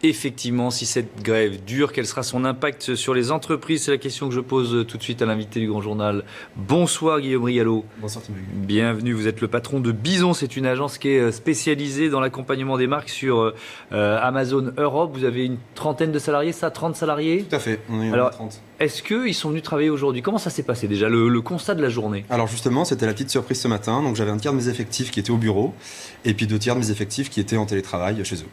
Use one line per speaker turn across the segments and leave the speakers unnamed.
effectivement, si cette grève dure, quel sera son impact sur les entreprises? C'est la question que je pose tout de suite à l'invité du Grand Journal. Bonsoir Guillaume Riallo.
Bonsoir Thibaut.
Bienvenue, vous êtes le patron de Bison. C'est une agence qui est spécialisée dans l'accompagnement des marques sur Amazon Europe. Vous avez une trentaine de salariés, 30 salariés?
Tout à fait, on est
Alors,
30.
Est-ce qu'ils sont venus travailler aujourd'hui? Comment ça s'est passé déjà, le constat de la journée?
Alors justement, c'était la petite surprise ce matin. Donc j'avais un tiers de mes effectifs qui étaient au bureau et puis 2 tiers de mes effectifs qui étaient en télétravail chez eux.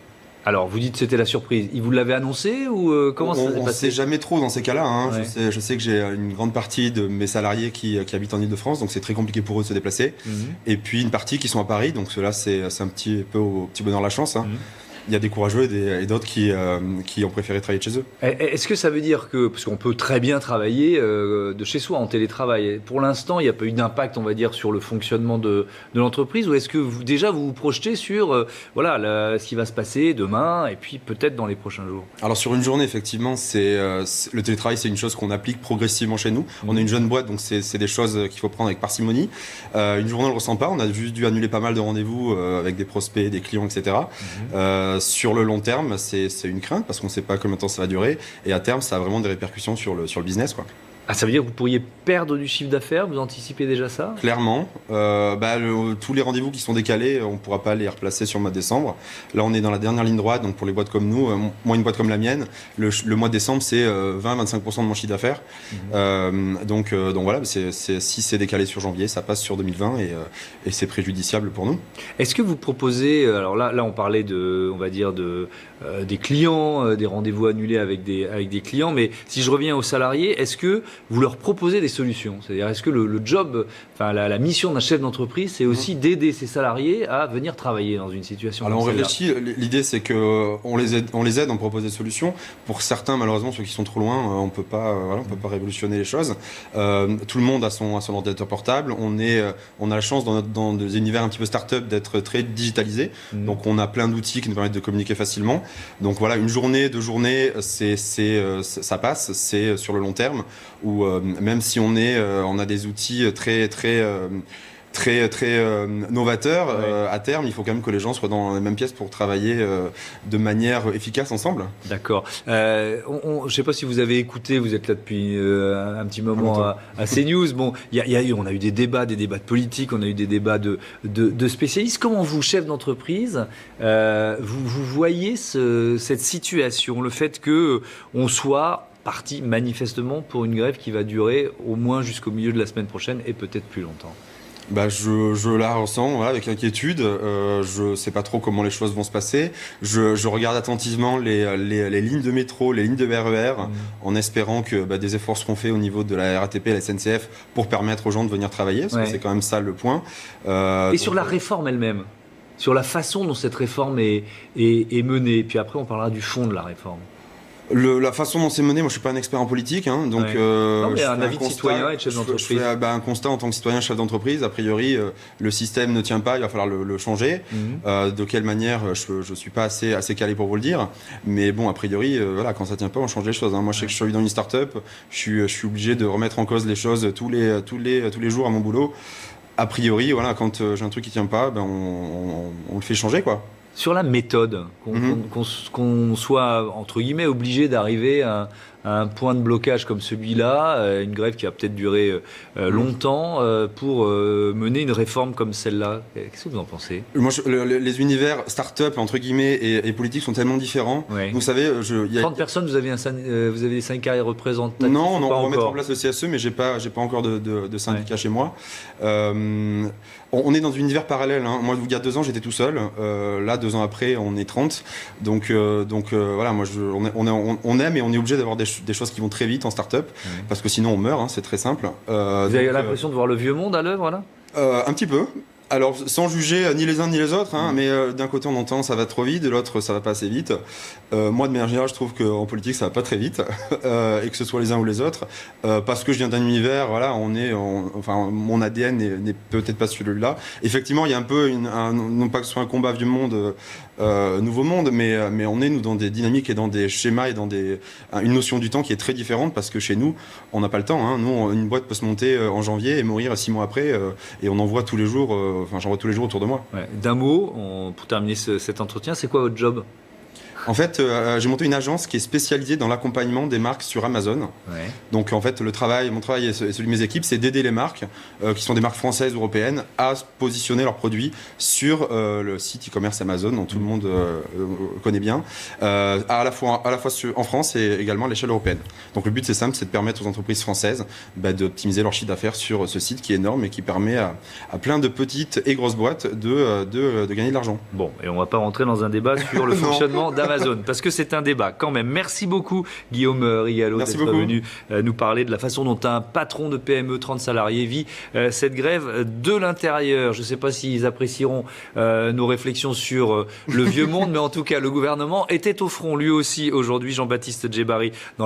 Alors, vous dites que c'était la surprise. Ils vous l'avaient annoncé ou comment ça s'est passé?
On ne sait jamais trop dans ces cas-là. Hein.
Ouais.
Je sais que j'ai une grande partie de mes salariés qui habitent en Ile-de-France, donc c'est très compliqué pour eux de se déplacer. Et puis une partie qui sont à Paris, donc ceux-là c'est un petit peu au petit bonheur la chance. Hein. Il y a des courageux et d'autres qui ont préféré travailler de chez eux.
Est-ce que ça veut dire que, parce qu'on peut très bien travailler de chez soi en télétravail, pour l'instant il n'y a pas eu d'impact, on va dire, sur le fonctionnement de l'entreprise, ou est-ce que vous vous projetez sur ce qui va se passer demain et puis peut-être dans les prochains jours?
Alors sur une journée, effectivement, le télétravail, c'est une chose qu'on applique progressivement chez nous. On est une jeune boîte, donc c'est des choses qu'il faut prendre avec parcimonie. Une journée, on ne le ressent pas. On a juste dû annuler pas mal de rendez-vous avec des prospects, des clients, etc. Sur le long terme, c'est une crainte parce qu'on ne sait pas combien de temps ça va durer. Et à terme, ça a vraiment des répercussions sur le business, quoi.
Ah, ça veut dire que vous pourriez perdre du chiffre d'affaires? Vous anticipez déjà ça?
Clairement. Tous les rendez-vous qui sont décalés, on ne pourra pas les replacer sur le mois de décembre. Là, on est dans la dernière ligne droite, donc pour les boîtes comme nous, moi, une boîte comme la mienne, le mois de décembre, c'est 20-25% de mon chiffre d'affaires. Donc voilà, si c'est décalé sur janvier, ça passe sur 2020 et c'est préjudiciable pour nous.
Est-ce que vous proposez, alors là on parlait des clients, des rendez-vous annulés avec des clients, mais si je reviens aux salariés, est-ce que vous leur proposez des solutions? C'est-à-dire, est-ce que le job, la mission d'un chef d'entreprise, c'est aussi d'aider ses salariés à venir travailler dans une situation
comme celle-là?
Alors on
réfléchit, l'idée c'est qu'on les aide, on propose des solutions. Pour certains, malheureusement, ceux qui sont trop loin, on peut pas révolutionner les choses. Tout le monde a son ordinateur portable. On a la chance dans des univers un petit peu start-up d'être très digitalisé. Donc on a plein d'outils qui nous permettent de communiquer facilement. Donc voilà, une journée, 2 journées, ça passe, c'est sur le long terme, où même si on a des outils très novateurs, à terme, il faut quand même que les gens soient dans la même pièce pour travailler de manière efficace ensemble.
D'accord. Je ne sais pas si vous avez écouté, vous êtes là depuis un petit moment à CNews. Bon, on a eu des débats de politique, on a eu des débats de spécialistes. Comment vous, chef d'entreprise, vous voyez cette situation, le fait qu'on soit parti manifestement pour une grève qui va durer au moins jusqu'au milieu de la semaine prochaine et peut-être plus longtemps?
Je la ressens avec inquiétude. Je ne sais pas trop comment les choses vont se passer. Je regarde attentivement les lignes de métro, les lignes de RER, en espérant que des efforts seront faits au niveau de la RATP et la SNCF pour permettre aux gens de venir travailler, parce que c'est quand même ça le point.
Et sur la réforme elle-même, sur la façon dont cette réforme est menée, puis après on parlera du fond de la réforme.
La façon dont c'est mené, moi je suis pas un expert en politique, hein, donc
non, mais un avis de citoyen et de chef d'entreprise.
Je fais un constat en tant que citoyen, chef d'entreprise. A priori, le système ne tient pas, il va falloir le changer. De quelle manière, je suis pas assez calé pour vous le dire, mais bon, a priori, quand ça tient pas, on change les choses. Hein. Moi, je sais que je suis dans une start-up, je suis obligé de remettre en cause les choses tous les jours à mon boulot. A priori, quand j'ai un truc qui tient pas, on le fait changer, quoi.
Sur la méthode, qu'on soit, entre guillemets, obligé d'arriver à un point de blocage comme celui-là, une grève qui va peut-être durer longtemps, pour mener une réforme comme celle-là. Qu'est-ce que vous en pensez?
Moi, les univers start-up, entre guillemets, et politiques sont tellement différents.
Ouais.
Vous savez,
30 personnes, vous avez des syndicats représentatifs?
Non, on va remettre en place le CSE, mais j'ai pas encore de syndicat chez moi. On est dans un univers parallèle. Hein. Moi, il y a 2 ans, j'étais tout seul. Là, 2 ans après, on est 30. Donc moi, on aime et on est obligé d'avoir des choses qui vont très vite en start-up, parce que sinon on meurt, hein, c'est très simple.
Vous avez l'impression de voir le vieux monde à l'œuvre, là?
Un petit peu. Alors, sans juger ni les uns ni les autres, hein, mais d'un côté on entend ça va trop vite, de l'autre ça va pas assez vite. Moi, de manière générale, je trouve qu'en politique ça va pas très vite, et que ce soit les uns ou les autres, parce que je viens d'un univers, mon ADN n'est peut-être pas celui-là. Effectivement, il y a un peu, non pas que ce soit un combat vieux monde, nouveau monde, mais on est, nous, dans des dynamiques et dans des schémas et dans une notion du temps qui est très différente, parce que chez nous, on n'a pas le temps. Hein. Nous, une boîte peut se monter en janvier et mourir 6 mois après, et on en voit tous les jours. J'en vois tous les jours autour de moi.
Ouais. D'un mot, pour terminer cet entretien, c'est quoi votre job?
En fait, j'ai monté une agence qui est spécialisée dans l'accompagnement des marques sur Amazon.
Ouais.
Donc en fait, mon travail et celui de mes équipes, c'est d'aider les marques, qui sont des marques françaises ou européennes, à positionner leurs produits sur le site e-commerce Amazon, dont tout le monde connaît bien, à la fois en France et également à l'échelle européenne. Donc le but, c'est simple, c'est de permettre aux entreprises françaises d'optimiser leur chiffre d'affaires sur ce site qui est énorme et qui permet à plein de petites et grosses boîtes de gagner de l'argent.
Bon, et on ne va pas rentrer dans un débat sur le fonctionnement d'Amazon, parce que c'est un débat quand même. Merci beaucoup Guillaume Rigalot d'être venu nous parler de la façon dont un patron de PME 30 salariés vit cette grève de l'intérieur. Je ne sais pas s'ils apprécieront nos réflexions sur le vieux monde, mais en tout cas le gouvernement était au front lui aussi aujourd'hui. Jean-Baptiste Djebbari dans le